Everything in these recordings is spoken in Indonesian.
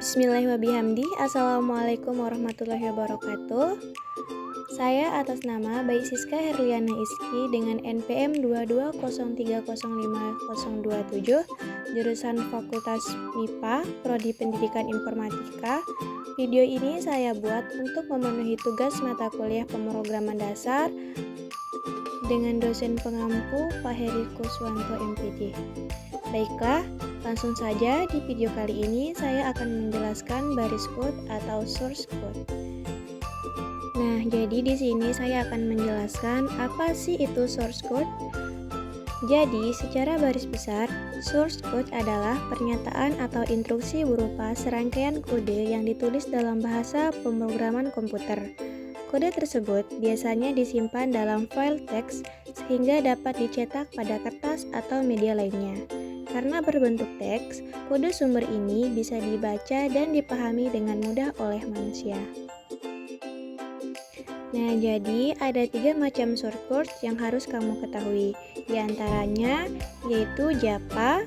Bismillahirrahmanirrahim. Assalamualaikum warahmatullahi wabarakatuh. Saya atas nama Bayi Siska Herliana Iski dengan NPM 220305027, jurusan Fakultas MIPA, Prodi Pendidikan Informatika. Video ini saya buat untuk memenuhi tugas mata kuliah pemrograman dasar dengan dosen pengampu Pak Heri Kuswanto MPD. Baiklah, langsung saja di video kali ini saya akan menjelaskan baris code atau source code. Nah, jadi di sini saya akan menjelaskan apa sih itu source code. Jadi, secara garis besar, source code adalah pernyataan atau instruksi berupa serangkaian kode yang ditulis dalam bahasa pemrograman komputer. Kode tersebut biasanya disimpan dalam file teks sehingga dapat dicetak pada kertas atau media lainnya. Karena berbentuk teks, kode sumber ini bisa dibaca dan dipahami dengan mudah oleh manusia. Nah, jadi ada 3 macam source code yang harus kamu ketahui. Di antaranya yaitu Java,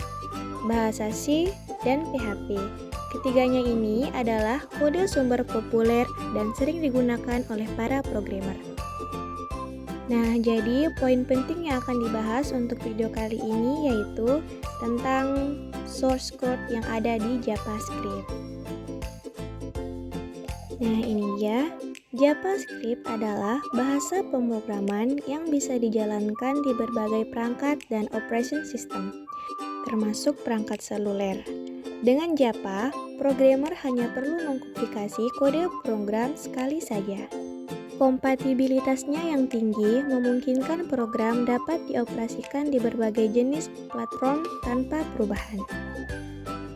bahasa C, dan PHP. Ketiganya ini adalah kode sumber populer dan sering digunakan oleh para programmer. Nah, jadi poin penting yang akan dibahas untuk video kali ini yaitu tentang source code yang ada di JavaScript. Nah, ini dia. JavaScript adalah bahasa pemrograman yang bisa dijalankan di berbagai perangkat dan operation system, termasuk perangkat seluler. Dengan Java, programmer hanya perlu mengkomplikasi kode program sekali saja. Kompatibilitasnya yang tinggi memungkinkan program dapat dioperasikan di berbagai jenis platform tanpa perubahan.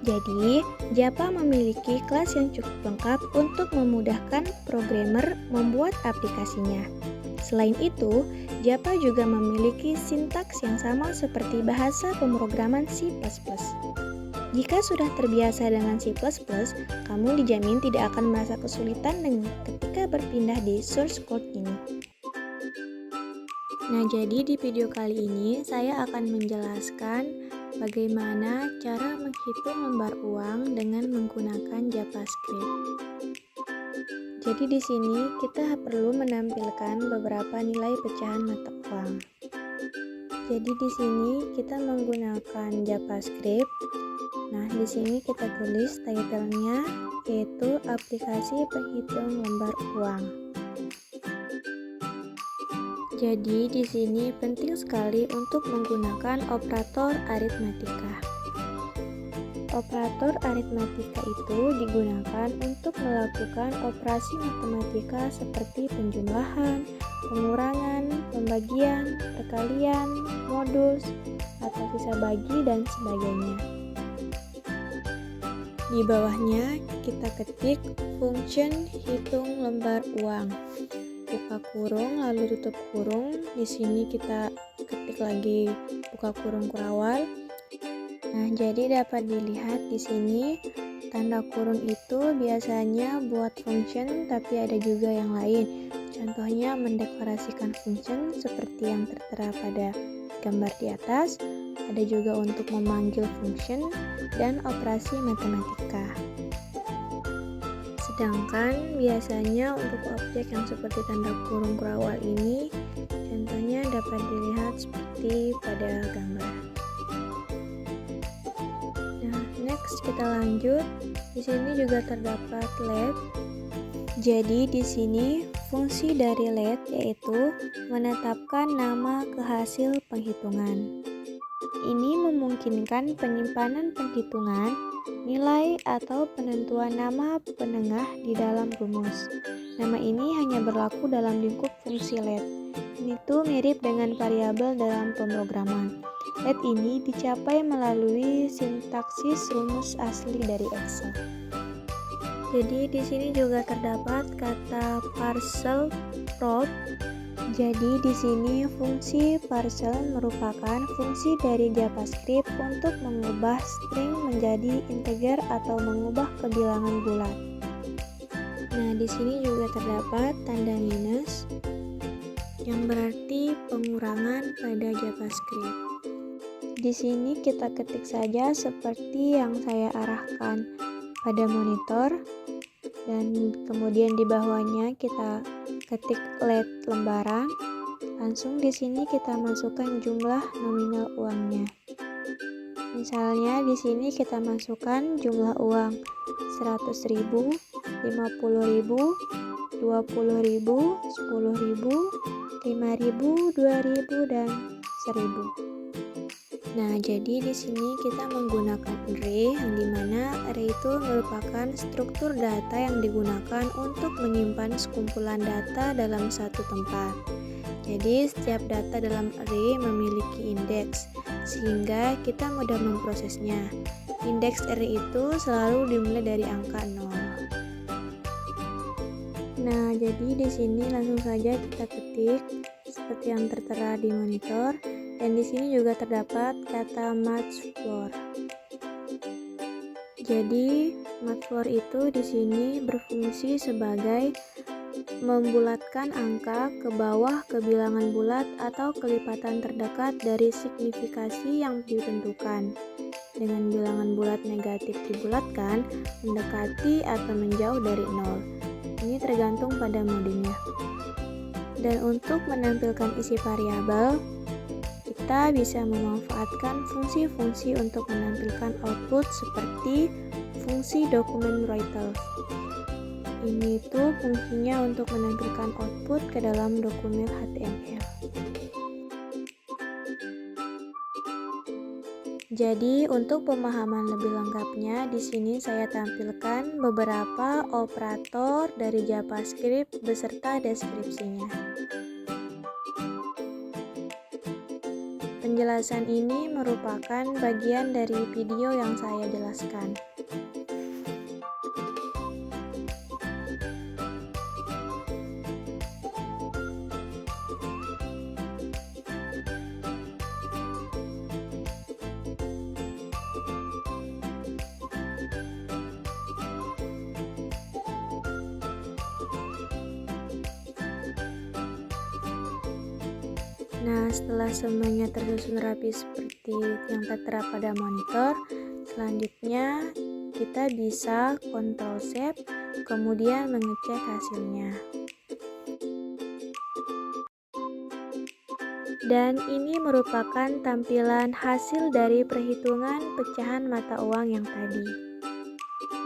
Jadi, Java memiliki kelas yang cukup lengkap untuk memudahkan programmer membuat aplikasinya. Selain itu, Java juga memiliki sintaks yang sama seperti bahasa pemrograman C++. Jika sudah terbiasa dengan C++, kamu dijamin tidak akan merasa kesulitan ketika berpindah di source code ini. Nah, jadi di video kali ini saya akan menjelaskan bagaimana cara menghitung lembar uang dengan menggunakan JavaScript. Jadi di sini kita perlu menampilkan beberapa nilai pecahan mata uang. Jadi di sini kita menggunakan JavaScript. Nah, di sini kita tulis title-nya yaitu aplikasi penghitung lembar uang. Jadi di sini penting sekali untuk menggunakan operator aritmatika. Operator aritmatika itu digunakan untuk melakukan operasi matematika seperti penjumlahan, pengurangan, pembagian, perkalian, modulus, atau sisa bagi dan sebagainya. Di bawahnya kita ketik function hitung lembar uang. Buka kurung lalu tutup kurung. Di sini kita ketik lagi buka kurung kurawal. Nah, jadi dapat dilihat di sini tanda kurung itu biasanya buat function, tapi ada juga yang lain. Contohnya mendeklarasikan function seperti yang tertera pada gambar di atas. Ada juga untuk memanggil function dan operasi matematika. Sedangkan biasanya untuk objek yang seperti tanda kurung kurawal ini, contohnya dapat dilihat seperti pada gambar. Nah, next kita lanjut. Di sini juga terdapat let. Jadi di sini fungsi dari let yaitu menetapkan nama ke hasil penghitungan. Ini memungkinkan penyimpanan penghitungan, nilai atau penentuan nama penengah di dalam rumus. Nama ini hanya berlaku dalam lingkup fungsi let. Ini tuh mirip dengan variabel dalam pemrograman. Let ini dicapai melalui sintaksis rumus asli dari Excel. Jadi di sini juga terdapat kata parcel probe. Jadi di sini fungsi parcel merupakan fungsi dari JavaScript untuk mengubah string menjadi integer atau mengubah kebilangan bulat. Nah, di sini juga terdapat tanda minus yang berarti pengurangan pada JavaScript. Di sini kita ketik saja seperti yang saya arahkan. pada monitor, dan kemudian di bawahnya kita ketik LED lembaran. Langsung di sini kita masukkan jumlah nominal uangnya. Misalnya di sini kita masukkan jumlah uang 100.000, 50.000, 20.000, 10.000, 5.000, 2.000, dan 1.000. Nah, jadi di sini kita menggunakan array, yang dimana array itu merupakan struktur data yang digunakan untuk menyimpan sekumpulan data dalam satu tempat. Jadi setiap data dalam array memiliki indeks, sehingga kita mudah memprosesnya. Indeks array itu selalu dimulai dari angka 0. Nah, jadi di sini langsung saja kita ketik seperti yang tertera di monitor, dan di sini juga terdapat kata match floor. Jadi match floor itu di sini berfungsi sebagai membulatkan angka ke bawah ke bilangan bulat atau kelipatan terdekat dari signifikasi yang ditentukan. Dengan bilangan bulat negatif dibulatkan, mendekati atau menjauh dari 0. Ini tergantung pada modenya. Dan untuk menampilkan isi variabel, kita bisa memanfaatkan fungsi-fungsi untuk menampilkan output seperti fungsi document writer. Ini tuh fungsinya untuk menampilkan output ke dalam dokumen HTML. Jadi untuk pemahaman lebih lengkapnya, di sini saya tampilkan beberapa operator dari JavaScript beserta deskripsinya. Penjelasan ini merupakan bagian dari video yang saya jelaskan. Nah, setelah semuanya tersusun rapi seperti yang tertera pada monitor, selanjutnya kita bisa Ctrl Save, kemudian mengecek hasilnya. Dan ini merupakan tampilan hasil dari perhitungan pecahan mata uang yang tadi.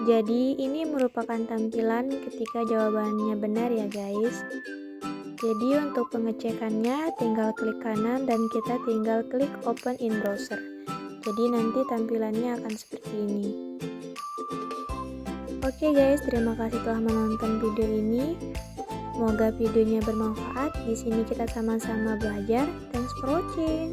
Jadi ini merupakan tampilan ketika jawabannya benar ya guys. Jadi untuk pengecekannya tinggal klik kanan dan kita tinggal klik open in browser. Jadi nanti tampilannya akan seperti ini. Oke guys, terima kasih telah menonton video ini. Semoga videonya bermanfaat. Di sini kita sama-sama belajar. Thanks for watching.